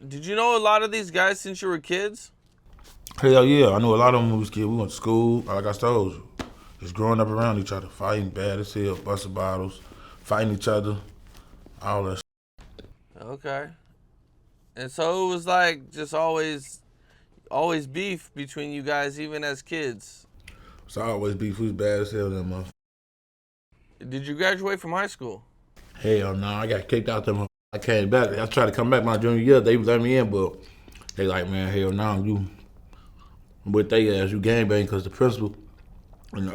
Did you know a lot of these guys since you were kids? Hell yeah, I know a lot of them when we was kids. We went to school, like I told you, just growing up around each other, fighting bad as hell, busting bottles, fighting each other, all that. Okay. And so it was like just always beef between you guys, even as kids. So I always beef. We was bad as hell, them motherfuckers. Did you graduate from high school? Hell no, I got kicked out them. I came back. I tried to come back my junior year. They let me in, but they like, man, hell no, you with they ass, you gangbang because the principal and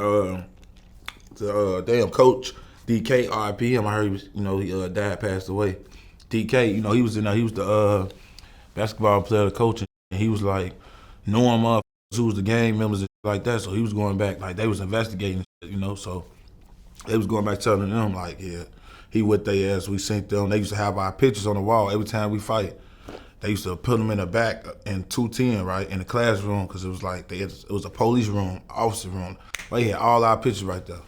the damn coach DK RIP. I heard he was, he died, passed away. DK, he was in there. He was the basketball player, the coach, and he was like knowing motherfuckers who was the gang members and like that. So he was going back, like they was investigating, So they was going back telling them like, yeah, he with their ass. We seen them. They used to have our pictures on the wall every time we fight. They used to put them in the back in 210, right, in the classroom, because it was like it was a police room, officer room. They had all our pictures right there.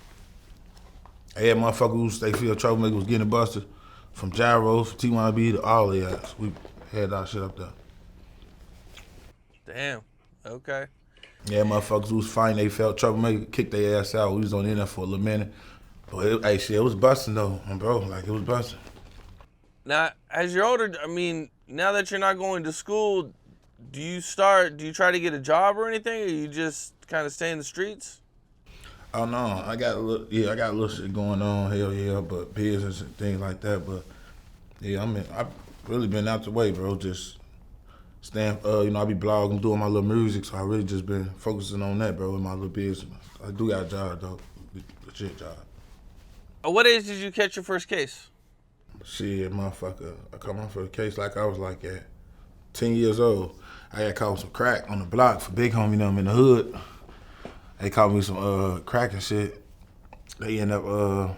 They had motherfuckers who they feel troublemaker was getting busted, from Gyros, from TYMB to all the ass. We had our shit up there. Damn. Okay. Yeah, motherfuckers who was fighting, they felt troublemaker, kicked their ass out. We was on the internet for a little minute. But it was busting though, bro. Like it was busting. Now, as you're older, now that you're not going to school, do you try to get a job or anything, or you just kind of stay in the streets? Oh no, I got a little shit going on, hell yeah, but business and things like that. But yeah, I've really been out the way, bro. Just staying, I be blogging, doing my little music, so I really just been focusing on that, bro, in my little business. I do got a job though, legit job. At what age did you catch your first case? Shit, motherfucker, I come on for the case like I was like at 10 years old. I got caught with some crack on the block for big homie them in the hood. They caught me some crack and shit. They end up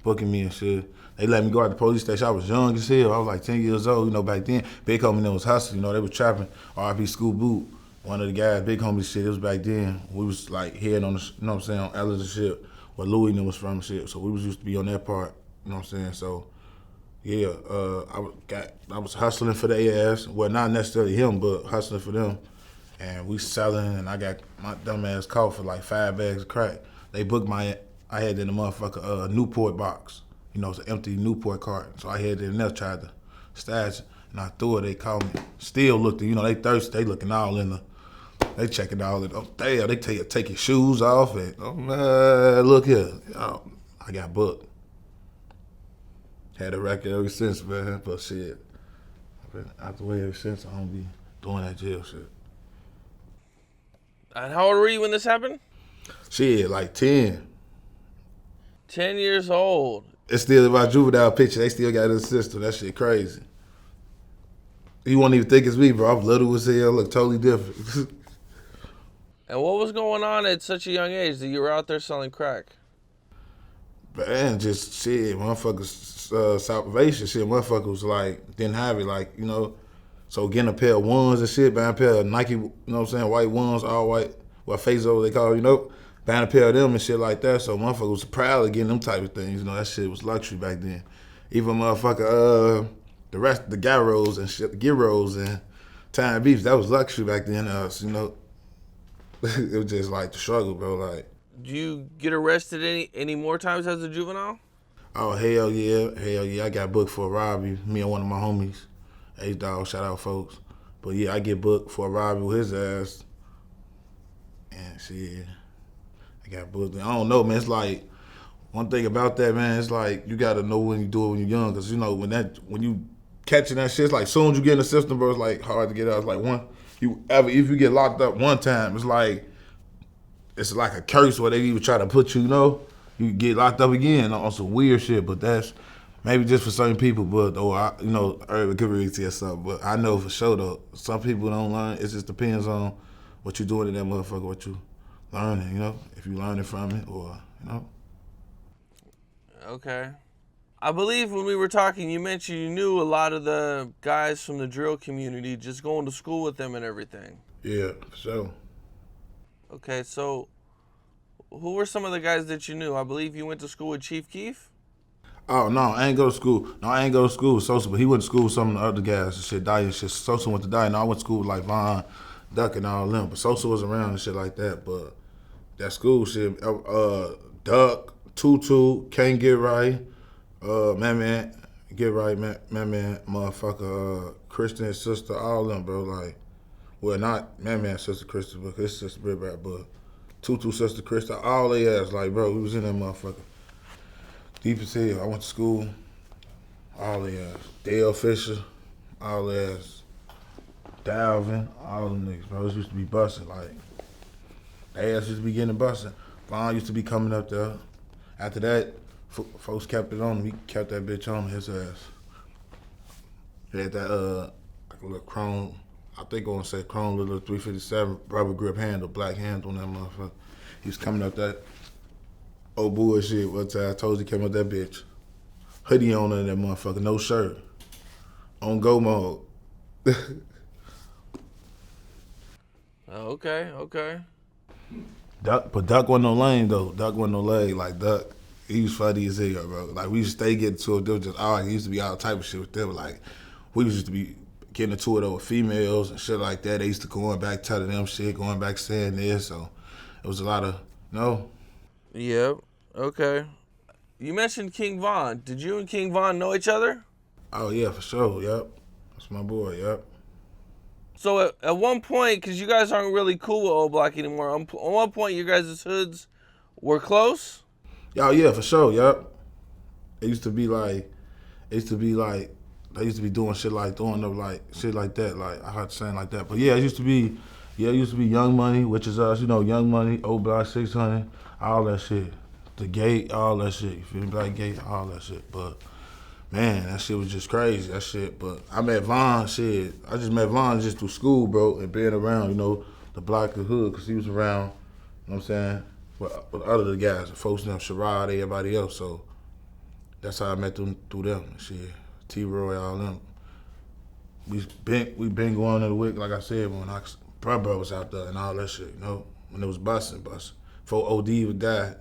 booking me and shit. They let me go out the police station. I was young as hell. I was like 10 years old, back then. Big homie them was hustling, they was trapping. RIP School Boot, one of the guys, big homie shit, it was back then. We was like heading on the, on Ellis and shit, where Louis and them was from and shit. So we was used to be on that part, So yeah, I was hustling for their ass. Well, not necessarily him, but hustling for them. And we selling, and I got my dumb ass caught for like 5 bags of crack. They booked I had in the motherfucker Newport box. It's an empty Newport carton. So I had it in there, tried to stash it, and I threw it. They called me. Still looking, they thirsty. They looking all in they checking all it. Oh, damn, they take your shoes off. And, oh, man, look here. I got booked. Had a record ever since, man. But shit, I've been out the way ever since. I don't be doing that jail shit. And how old were you when this happened? Shit, like 10. 10 years old. It's still in my juvenile picture. They still got it in the system. That shit crazy. You won't even think it's me, bro. I'm little as hell. Look totally different. And what was going on at such a young age that you were out there selling crack? Man, just shit, motherfuckers, salvation shit. Motherfuckers like didn't have it, like So getting a pair of ones and shit, buying a pair of Nike, white ones, all white, what FayFay they call, buying a pair of them and shit like that. So motherfuckers was proud of getting them type of things. That shit was luxury back then. Even motherfucker, the rest, the gyros and shit, the gyros and TYMB, that was luxury back then. It was just like the struggle, bro. Like, do you get arrested any more times as a juvenile? oh hell yeah, I got booked for a robbery. Me and one of my homies, H-Dog, shout out folks. But yeah, I get booked for a robbery with his ass. And shit, I got booked. I don't know, man. It's like, one thing about that, man, it's like you gotta know when you do it when you're young. Cause when you catching that shit, it's like soon as you get in the system, bro, it's like hard to get out. It's like if you get locked up one time, it's like a curse where they even try to put you, you get locked up again on some weird shit. But that's maybe just for certain people, but early career or something. But I know for sure though, some people don't learn. It just depends on what you doing in that motherfucker, what you learning, if you learning from it or, Okay. I believe when we were talking, you mentioned you knew a lot of the guys from the drill community, just going to school with them and everything. Yeah, for sure. Okay, so who were some of the guys that you knew? I believe you went to school with Chief Keef? Oh no, I ain't go to school. No, I ain't go to school with Sosa, but he went to school with some of the other guys and shit. Dye and shit. Sosa went to Dye. No, I went to school with like Von, Duck, and all them. But Sosa was around and shit like that. But that school shit, Duck, Tutu, Can't Get Right, man, Get Right, man, motherfucker, Christian sister, all them, bro. Like, well, not man, sister Krista, but his sister Brit Rap, but Tutu sister Krista, all they ass, like, bro, we was in that motherfucker. Deep as hell. I went to school, all they ass. Dale Fisher, all they ass. Dalvin, all them niggas, bro. It used to be busting, like, they ass used to be getting busting. Vaughn used to be coming up there. After that, folks kept it on him. He kept that bitch on his ass. He had that, like a little chrome, I think I want to say chrome little 357 rubber grip handle, black handle on that motherfucker. He was coming up that old bullshit one time. I told you he came up that bitch. Hoodie on in that motherfucker, no shirt. On go mode. Okay. Duck wasn't no lame though. Duck wasn't no leg. Like Duck, he was funny as hell, bro. Like we used to stay getting to it. They was just he used to be all type of shit with them. Like we used to be getting into it over females and shit like that. They used to going back telling them shit, going back saying this. So it was a lot of Yep. Okay. You mentioned King Von. Did you and King Von know each other? Oh yeah, for sure. Yep, that's my boy. Yep. So at one point, because you guys aren't really cool with Old Block anymore, at one point you guys' hoods were close? Oh yeah, for sure. Yep. It used to be like, they used to be doing shit like throwing up like shit like that. Like I had to say it like that. But yeah, it used to be Young Money, which is us, Young Money, Old Block 600, all that shit. The Gate, all that shit. You feel me? Black Gate, all that shit. But man, that shit was just crazy. That shit. But I met Von. Shit, I just met Von just through school, bro, and being around, the block of hood, cause he was around. You know what I'm saying? With other guys, the folks, Sherrod, everybody else. So that's how I met them through them. And shit, T-Roy, all them. We been going to the WIC, like I said, when brother was out there and all that shit. When it was busting. Before OD would die.